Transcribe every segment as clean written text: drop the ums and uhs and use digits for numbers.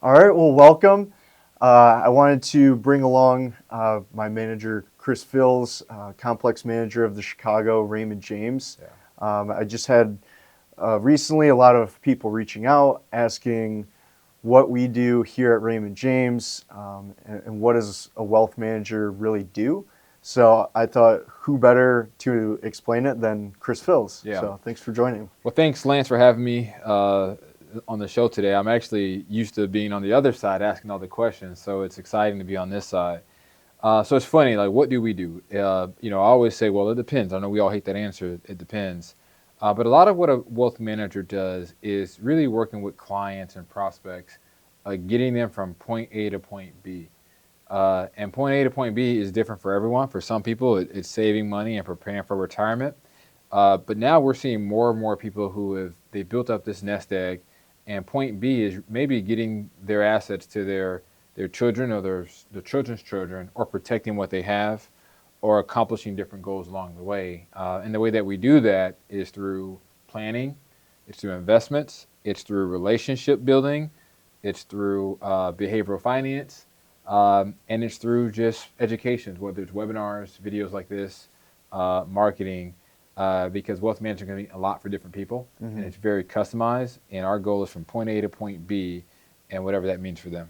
All right, well, welcome. I wanted to bring along my manager, Chris Fills, complex manager of the Chicago Raymond James. Yeah. I just had recently a lot of people reaching out asking what we do here at Raymond James and what does a wealth manager really do. So I thought who better to explain it than Chris Fills. Yeah. So thanks for joining. Well, thanks, Lance, for having me on the show today. I'm actually used to being on the other side, asking all the questions, so it's exciting to be on this side. So it's funny, like, what do we do? I always say, well, it depends. I know we all hate that answer. It depends. But a lot of what a wealth manager does is really working with clients and prospects, getting them from point A to point B. And point A to point B is different for everyone. For some people, it's saving money and preparing for retirement. But now we're seeing more and more people who they built up this nest egg, and point B is maybe getting their assets to their children or their children's children, or protecting what they have, or accomplishing different goals along the way. And the way that we do that is through planning, it's through investments, it's through relationship building, it's through behavioral finance, and it's through just education, whether it's webinars, videos like this, marketing, because wealth management can be a lot for different people, and it's very customized. And our goal is from point A to point B, and whatever that means for them.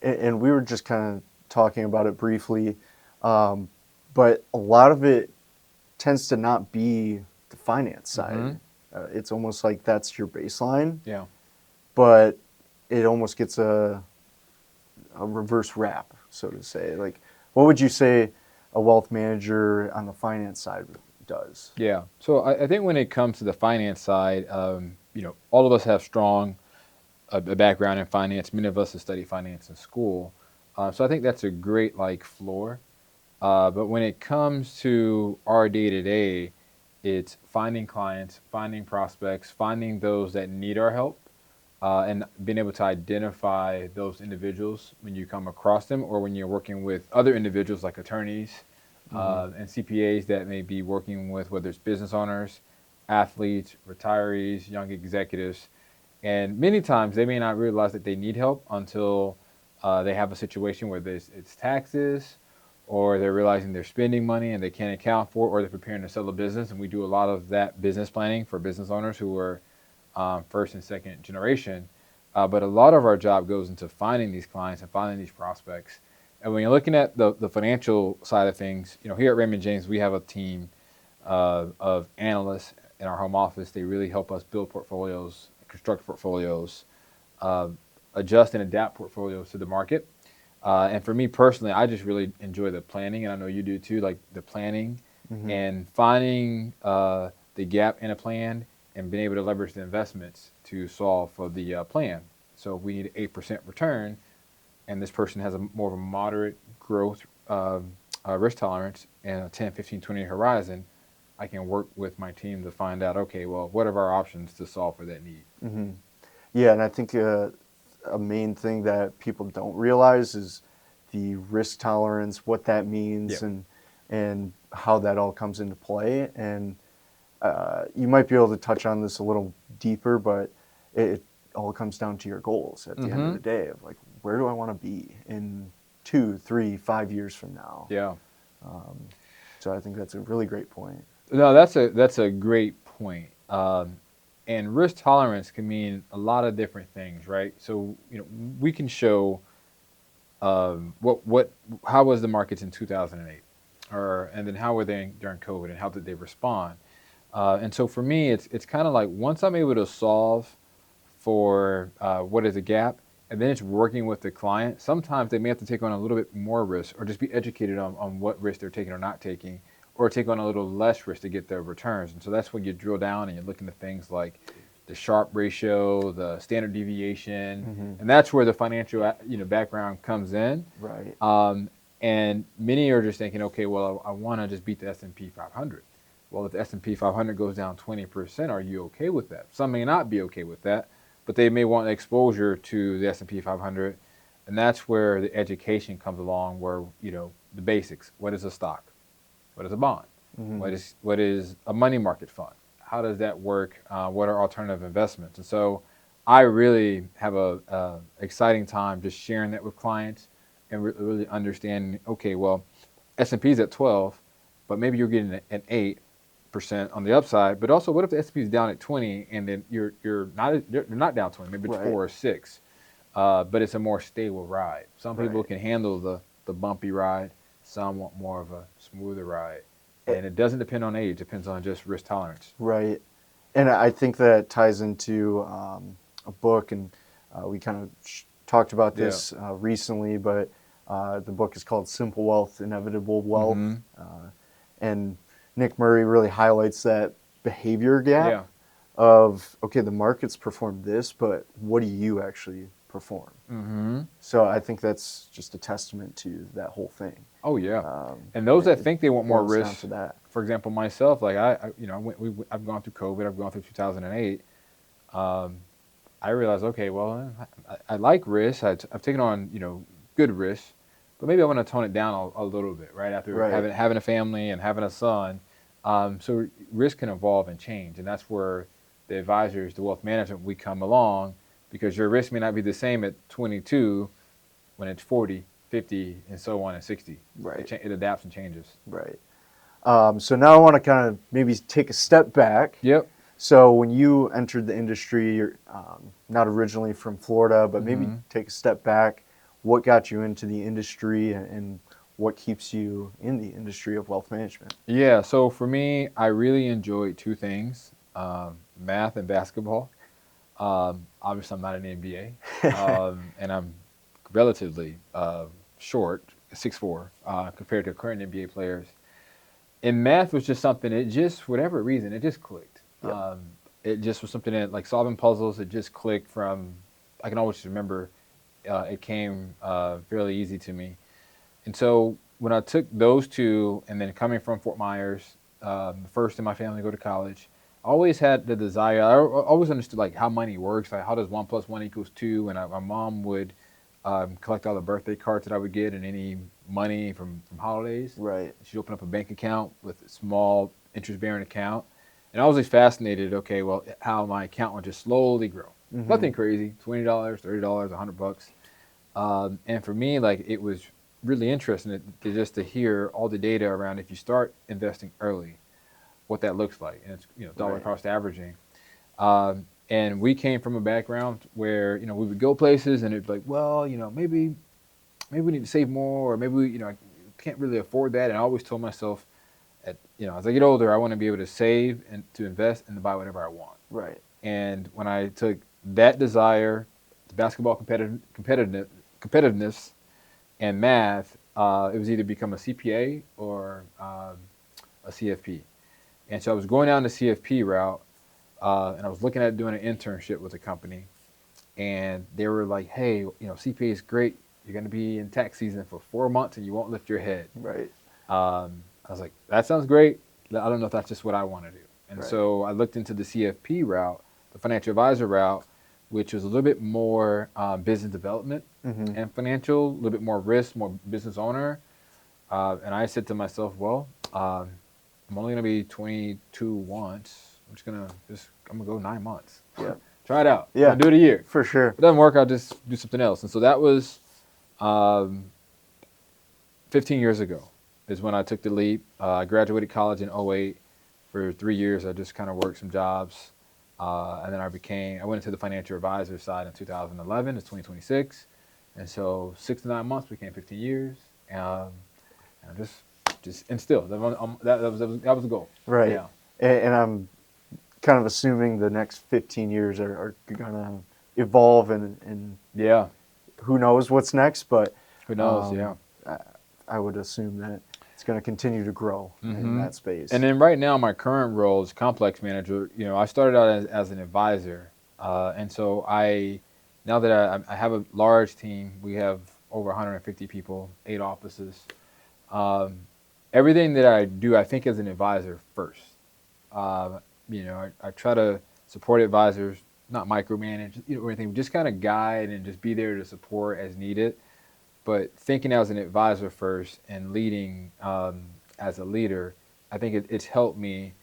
And we were just kind of talking about it briefly, but a lot of it tends to not be the finance side. It's almost like that's your baseline, Yeah. but it almost gets a reverse rap, so to say. Like, what would you say a wealth manager on the finance side does? Yeah. So I think when it comes to the finance side, all of us have strong a background in finance. Many of us have studied finance in school. So I think that's a great floor. But when it comes to our day to day, it's finding clients, finding prospects, finding those that need our help, and being able to identify those individuals when you come across them, or when you're working with other individuals like attorneys and CPAs that may be working with, whether it's business owners, athletes, retirees, young executives. And many times they may not realize that they need help until they have a situation where it's taxes, or they're realizing they're spending money and they can't account for it, or they're preparing to sell a business. And we do a lot of that business planning for business owners who are first and second generation. But a lot of our job goes into finding these clients and finding these prospects. And when you're looking at the financial side of things, here at Raymond James, we have a team of analysts in our home office. They really help us build portfolios, construct portfolios, adjust and adapt portfolios to the market. And for me personally, I just really enjoy the planning, and I know you do too, like the planning and finding the gap in a plan, and being able to leverage the investments to solve for the plan. So if we need an 8% return, and this person has more of a moderate growth risk tolerance and a 10, 15, 20-year horizon, I can work with my team to find out, okay, well, what are our options to solve for that need? Yeah, and I think a main thing that people don't realize is the risk tolerance, what that means, Yeah. and how that all comes into play. And you might be able to touch on this a little deeper, but it all comes down to your goals at the end of the day of like, where do I want to be in 2, 3, 5 years from now? Yeah. So I think that's a really great point. No, that's a great point. And risk tolerance can mean a lot of different things, right? So we can show what how was the markets in 2008, and then how were they during COVID, and how did they respond? And so for me, it's kind of like, once I'm able to solve for what is a gap, and then it's working with the client. Sometimes they may have to take on a little bit more risk, or just be educated on what risk they're taking or not taking, or take on a little less risk to get their returns. And so that's when you drill down and you're looking at things like the Sharpe ratio, the standard deviation, and that's where the financial background comes in. Right. And many are just thinking, okay, well, I want to just beat the S&P 500. Well, if the S&P 500 goes down 20%, are you okay with that? Some may not be okay with that, but they may want exposure to the S&P 500, and that's where the education comes along. Where the basics: what is a stock? What is a bond? What is a money market fund? How does that work? What are alternative investments? And so I really have a exciting time just sharing that with clients and really understanding. Okay, well, S&P is at 12, but maybe you're getting an 8% on the upside. But also, what if the S&P is down at 20 and then you're not down 20, maybe it's Right. 4 or 6, but it's a more stable ride. Some people Right. can handle the bumpy ride. Some want more of a smoother ride, It, and it doesn't depend on age. It depends on just risk tolerance. right. And I think that ties into a book, and we kind of talked about Yeah. this recently, but the book is called Simple Wealth, Inevitable Wealth. Mm-hmm. And Nick Murray really highlights that behavior gap Yeah. of, okay, the markets perform this, but what do you actually perform? Mm-hmm. So I think that's just a testament to that whole thing. Oh yeah. And And those that think they want more boils down to risk, that. for example, myself, like I've gone through COVID, I've gone through 2008. Um, I realized, okay, well, I like risk. I've taken on, good risk, but maybe I want to tone it down a little bit, right? After Right. having a family and having a son, so risk can evolve and change, and that's where the advisors, the wealth management, we come along because your risk may not be the same at 22 when it's 40, 50, and so on, and 60. Right. It adapts and changes. Right. So now I want to kind of maybe take a step back. Yep. So when you entered the industry, you're not originally from Florida, but maybe Hmm. take a step back. What got you into the industry, and what keeps you in the industry of wealth management? Yeah. So for me, I really enjoyed two things: math and basketball. Obviously, I'm not an NBA, and I'm relatively short, 6'4", compared to current NBA players. And math was just something. It just, for whatever reason, it just clicked. Yep. It just was something that, like solving puzzles, it just clicked from. I can always remember. It came fairly easy to me. And so when I took those two, and then coming from Fort Myers, the first in my family to go to college, I always had the desire. I always understood like how money works. Like how does 1 + 1 = 2? And my mom would collect all the birthday cards that I would get and any money from holidays. Right. She'd open up a bank account with a small interest-bearing account, and I was always fascinated. Okay, well, how my account would just slowly grow. Mm-hmm. Nothing crazy. $20, $30, $100. And for me, like it was really interesting to hear all the data around if you start investing early, what that looks like, and it's dollar Right. cost averaging. And we came from a background where we would go places and it'd be like, well, maybe we need to save more, or maybe I can't really afford that. And I always told myself, as I get older, I want to be able to save and to invest and to buy whatever I want. Right. And when I took that desire, the basketball competitiveness, and math, it was either become a CPA or a CFP. And so I was going down the CFP route, and I was looking at doing an internship with a company, and they were like, "Hey, CPA is great. You're going to be in tax season for 4 months, and you won't lift your head." Right. I was like, "That sounds great. I don't know if that's just what I want to do." And Right. so I looked into the CFP route, the financial advisor route, which was a little bit more business development Mm-hmm. and financial, a little bit more risk, more business owner. And I said to myself, well, I'm only going to be 22 once. I'm going to go 9 months. Yeah. Try it out. Yeah. I'll do it a year. For sure. If it doesn't work, I'll just do something else. And so that was um, 15 years ago is when I took the leap. I graduated college in '08. For 3 years, I just kind of worked some jobs. And then I went into the financial advisor side in 2011. It's 2026. And so 6 to 9 months became 15 years. And and still, that was the goal. Right. Yeah. And I'm kind of assuming the next 15 years are going to evolve, and Yeah. who knows what's next, but Who knows? Yeah. I, I would assume that it's going to continue to grow in that space. And then right now, my current role is complex manager. I started out as an advisor. And so now that I have a large team, we have over 150 people, 8 offices. Um, Everything that I do, I think as an advisor first. I try to support advisors, not micromanage, or anything, just kind of guide and just be there to support as needed. But thinking as an advisor first and leading as a leader, I think it's helped me.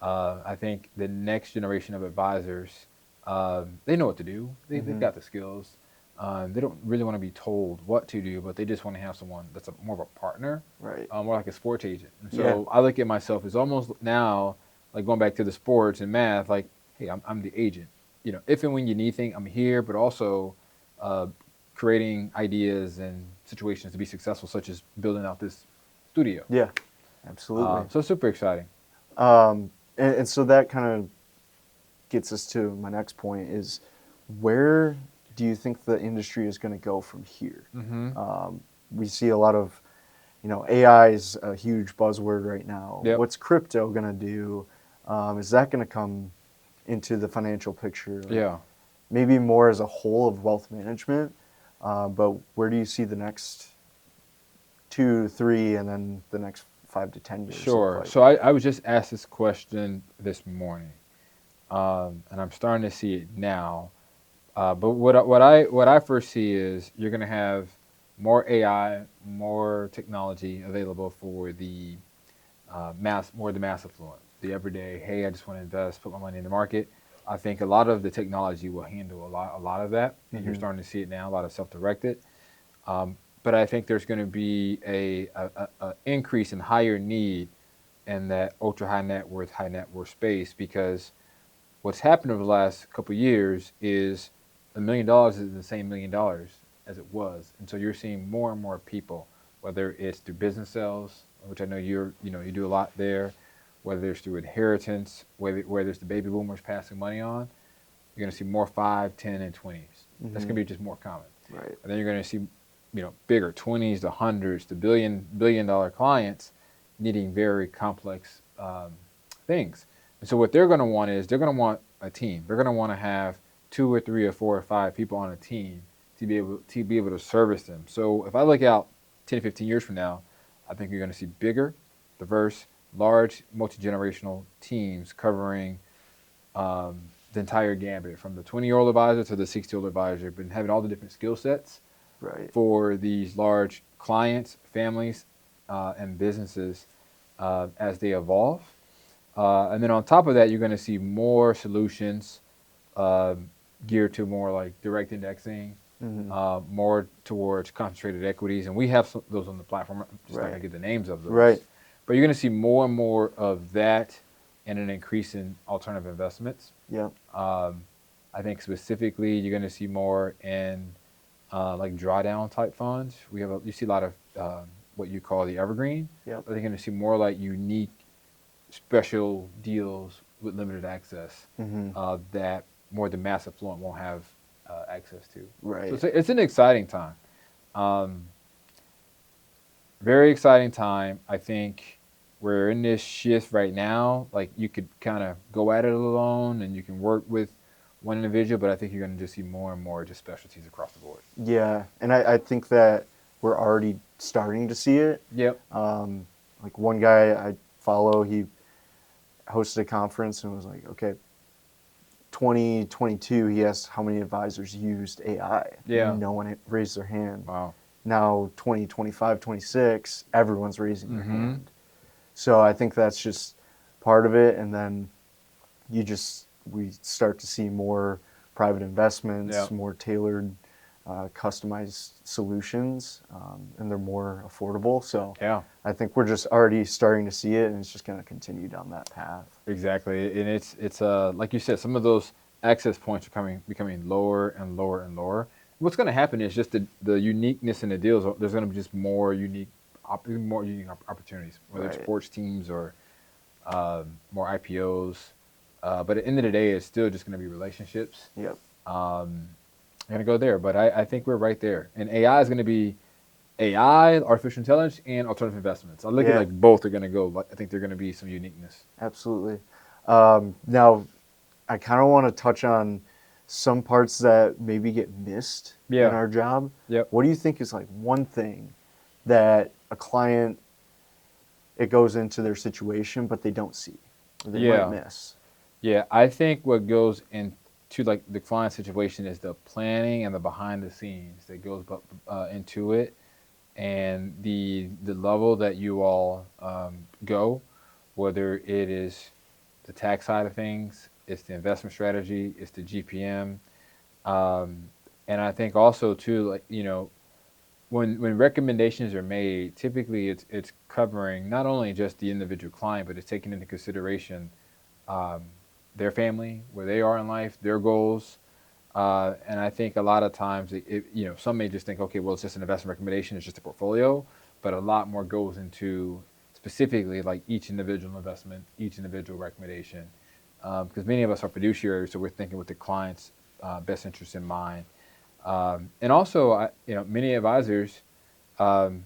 I think the next generation of advisors They know what to do. They've Mm-hmm. got the skills. They don't really want to be told what to do, but they just want to have someone that's more of a partner, Right. more like a sports agent. And Yeah. so I look at myself as almost now, like going back to the sports and math, like, hey, I'm the agent. If and when you need things, I'm here, but also uh, creating ideas and situations to be successful, such as building out this studio. Yeah. Absolutely. So it's super exciting. And so that kind of gets us to my next point is where do you think the industry is going to go from here? Mm-hmm. We see a lot of, AI is a huge buzzword right now. Yep. What's crypto going to do? Is that going to come into the financial picture? Like Yeah. maybe more as a whole of wealth management, but where do you see the next 2, 3, and then the next 5 to 10 years look Sure. like? So I was just asked this question this morning, and I'm starting to see it now. But what I first see is you're going to have more AI, more technology available for the mass affluent, the everyday. Hey, I just want to invest, put my money in the market. I think a lot of the technology will handle a lot of that, and you're Mm-hmm. starting to see it now. A lot of self-directed. But I think there's going to be a increase in higher need in that ultra high net worth space because what's happened over the last couple of years is $1 million is the same $1 million as it was, and so you're seeing more and more people, whether it's through business sales, which I know you do a lot there, whether it's through inheritance, whether it's the baby boomers passing money on, you're going to see more 5, 10, and 20s. That's Mm-hmm. going to be just more common, Right. and then you're going to see bigger 20s to hundreds to billion dollar clients needing very complex things. And so what they're going to want is they're going to want a team. They're going to want to have 2 or 3 or 4 or 5 people on a team to be able to service them. So if I look out 10 to 15 years from now, I think you're going to see bigger, diverse, large, multi-generational teams covering the entire gambit from the 20-year-old advisor to the 60-year-old advisor, but having all the different skill sets Right. for these large clients, families, and businesses as they evolve. And then on top of that, you're going to see more solutions uh, geared to more like direct indexing, Mm-hmm. more towards concentrated equities. And we have those on the platform. I'm just not Right. going to get the names of those. Right. But you're going to see more and more of that and an increase in alternative investments. Yeah. Um, I think specifically you're going to see more in like drawdown type funds. You see a lot of what you call the evergreen. Yep. I think you're going to see more like unique special deals with limited access Mm-hmm. that more the mass affluent won't have access to. So Right. it's an exciting time. Um, Very exciting time. I think we're in this shift right now. Like you could kind of go at it alone and you can work with one individual, but I think you're going to just see more and more just specialties across the board. Yeah. And I think that we're already starting to see it. Yep. Like one guy I follow, he hosted a conference and was like, okay, 2022, he asked how many advisors used AI. Yeah. No one raised their hand. Wow. Now 2025, 26, everyone's raising their Mm-hmm. hand. So I think that's just part of it. And then we start to see more private investments, Yeah. more tailored, customized solutions, and they're more affordable. So Yeah. I think we're just already starting to see it, and it's just going to continue down that path. Exactly. And it's like you said, some of those access points are becoming lower and lower and lower. What's going to happen is just the uniqueness in the deals. There's going to be just more unique opportunities, whether it's Right. sports teams or more IPOs. But at the end of the day, it's still just going to be relationships. Yep. I'm going to go there, but I think we're right there. And AI is going to be AI, artificial intelligence, and alternative investments. I look at Yeah. like both are going to go. I think they're going to be some uniqueness. Absolutely. Now, I kind of want to touch on some parts that maybe get missed in Yeah. our job. Yep. What do you think is like one thing that a client, it goes into their situation, but they don't see, or they might Yeah. miss? Yeah. I think what goes into like the client situation is the planning and the behind the scenes that goes into it, and the level that you all go, whether it is the tax side of things, it's the investment strategy, it's the GPM, um, and I think also too, like when recommendations are made, typically it's covering not only just the individual client, but it's taking into consideration um, their family, where they are in life, their goals. And I think a lot of times, some may just think, okay, well, it's just an investment recommendation, it's just a portfolio, but a lot more goes into specifically like each individual investment, each individual recommendation, because many of us are fiduciaries, so we're thinking with the client's best interest in mind. And also, many advisors um,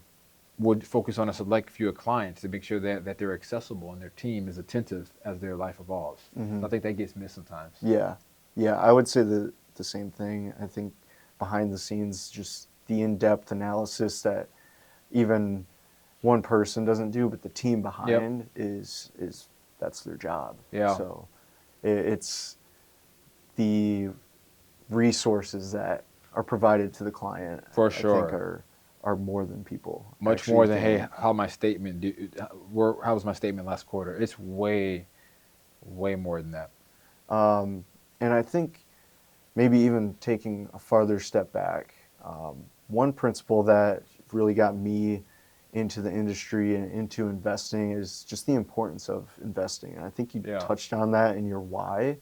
would focus on a select few of clients to make sure that they're accessible and their team is attentive as their life evolves. Mm-hmm. So I think that gets missed sometimes. Yeah, yeah, I would say the same thing. I think behind the scenes, just the in-depth analysis that even one person doesn't do, but the team Yep. behind is that's their job. Yeah. So it's the resources that are provided to the client, For I think sure. are more than people Much actually more than, hey, think. how my statement how was my statement last quarter? It's way more than that. Um, and I think maybe even taking a farther step back, one principle that really got me into the industry and into investing is just the importance of investing. And I think you Yeah. touched on that in your why.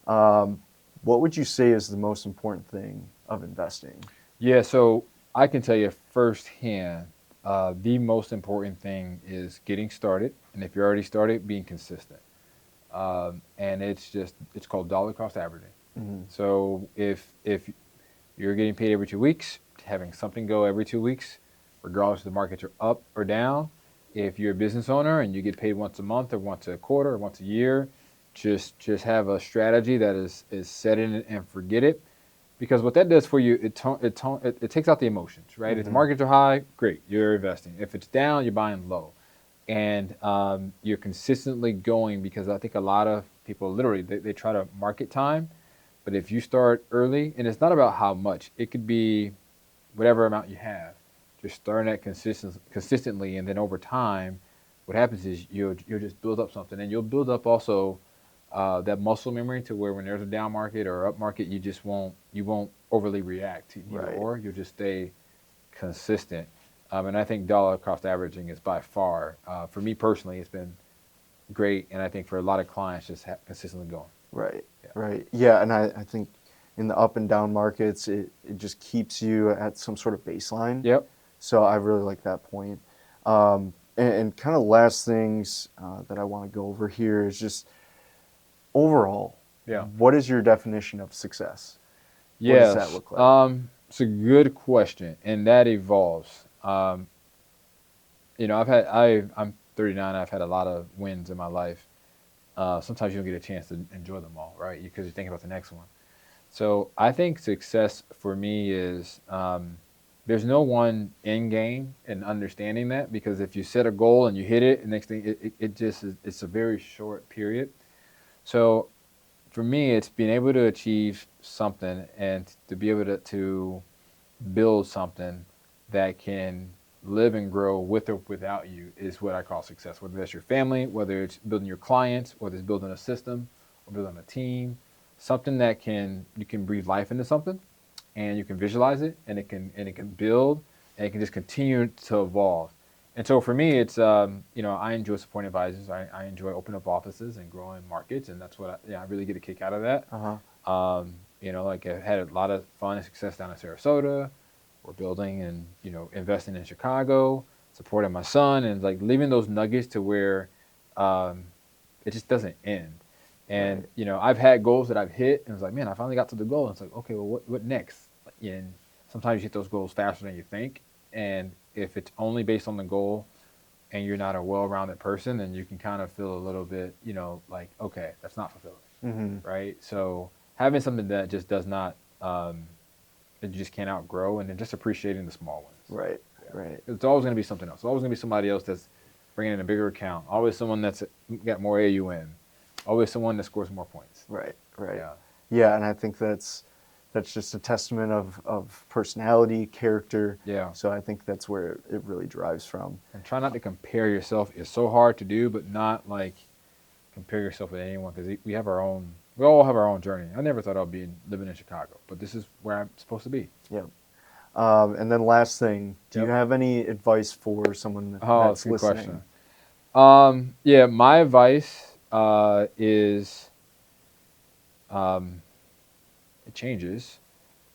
Um, what would you say is the most important thing of investing? Yeah, so I can tell you firsthand, the most important thing is getting started, and if you're already started, being consistent. And it's called dollar cost averaging. Mm-hmm. So if you're getting paid every 2 weeks, having something go every 2 weeks, regardless if the markets are up or down. If you're a business owner and you get paid once a month or once a quarter or once a year, just have a strategy that is set in it and forget it. Because what that does for you, it takes out the emotions, right? If the Mm-hmm. markets are high, great, you're investing. If it's down, you're buying low, and you're consistently going. Because I think a lot of people literally they try to market time, but if you start early, and it's not about how much, it could be whatever amount you have. Just starting that consistently, and then over time, what happens is you'll just build up something, and you'll build up also that muscle memory to where when there's a down market or up market, you won't overly react to either Right. or. You'll just stay consistent. And I think dollar cost averaging is by far, for me personally, it's been great, and I think for a lot of clients, just consistently going. Right. Yeah. Right. Yeah. And I think in the up and down markets, it just keeps you at some sort of baseline. Yep. So I really like that point. And kind of last things that I want to go over here is just overall, Yeah. what is your definition of success? What does that Yes. look like? It's a good question, and that evolves. I'm 39. I've had a lot of wins in my life. Sometimes you don't get a chance to enjoy them all, right? Because you're thinking about the next one. So I think success for me is there's no one end game in understanding that, because if you set a goal and you hit it, the next thing it just is, it's a very short period. So for me, it's being able to achieve something and to be able to build something that can live and grow with or without you is what I call success. Whether that's your family, whether it's building your clients, whether it's building a system or building a team, something that you can breathe life into something, and you can visualize it, and it can build, and it can just continue to evolve. And so for me, it's I enjoy supporting advisors. I enjoy opening up offices and growing markets, and that's what I really get a kick out of that. Uh-huh. Like I've had a lot of fun and success down in Sarasota. We're building and investing in Chicago, supporting my son, and like leaving those nuggets to where um, it just doesn't end. And Right. I've had goals that I've hit, and it's like, man, I finally got to the goal. And it's like, okay, well, what next? And sometimes you hit those goals faster than you think. And if it's only based on the goal, and you're not a well-rounded person, then you can kind of feel a little bit, like, okay, that's not fulfilling, Mm-hmm. right? So having something that just does not, that you just can't outgrow, and then just appreciating the small ones. Right. Yeah. Right. It's always going to be something else. It's always going to be somebody else that's bringing in a bigger account. Always someone that's got more AUM. Always someone that scores more points. Right. Right. Yeah. Yeah, and I think that's just a testament of personality, character. Yeah. So I think that's where it really drives from. And try not to compare yourself. It's so hard to do, but not like compare yourself with anyone, because we have our own We all have our own journey. I never thought I'd be living in Chicago, but this is where I'm supposed to be. Yep. And then last thing, do you Yep. have any advice for someone Oh, that's that's a good listening? question. Yeah, my advice is um, it changes,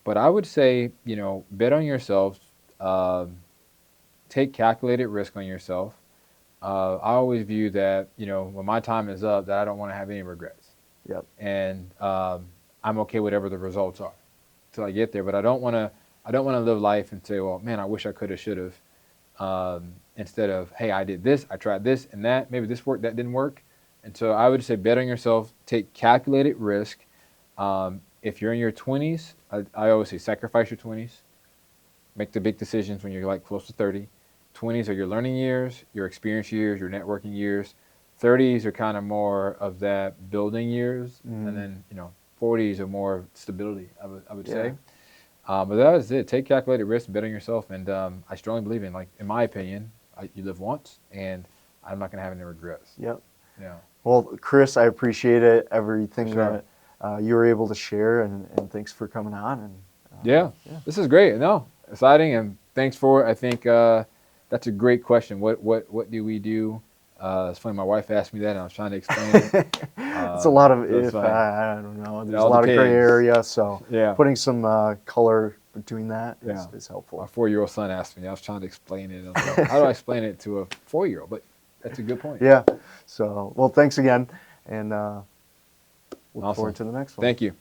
but I would say, bet on yourself. Um, Take calculated risk on yourself. I always view that, when my time is up, that I don't want to have any regrets, Yep. and I'm okay whatever the results are till I get there. But I don't want to. I don't want to live life and say, well, man, I wish I could have, should have. Instead of, hey, I did this, I tried this and that, maybe this worked, that didn't work. And so I would say bet on yourself, take calculated risk. If you're in your 20s, I always say sacrifice your 20s, make the big decisions when you're like close to 30. 20s are your learning years, your experience years, your networking years. 30s are kind of more of that building years. And Mm, then, 40s are more stability, I would yeah. say. But that is it. Take calculated risks, bet on yourself, and I strongly believe in my opinion, you live once, and I'm not gonna have any regrets. Yep. Yeah, Well, Chris, I appreciate it, for everything sure. that you were able to share, and thanks for coming on. And Yeah, yeah, this is great. No, exciting, and thanks for it. I think that's a great question. What do we do? It's funny. My wife asked me that, and I was trying to explain it. it's a lot of So it's if funny. I don't know. It There's a all lot of gray depends. area, so Yeah, putting some color between that yeah. is My helpful. 4-year-old son asked me. I was trying to explain it. I was like, how do I explain it to a 4-year-old? But that's a good point. Yeah. So, well, thanks again, and look forward Awesome. to the next one. Thank you.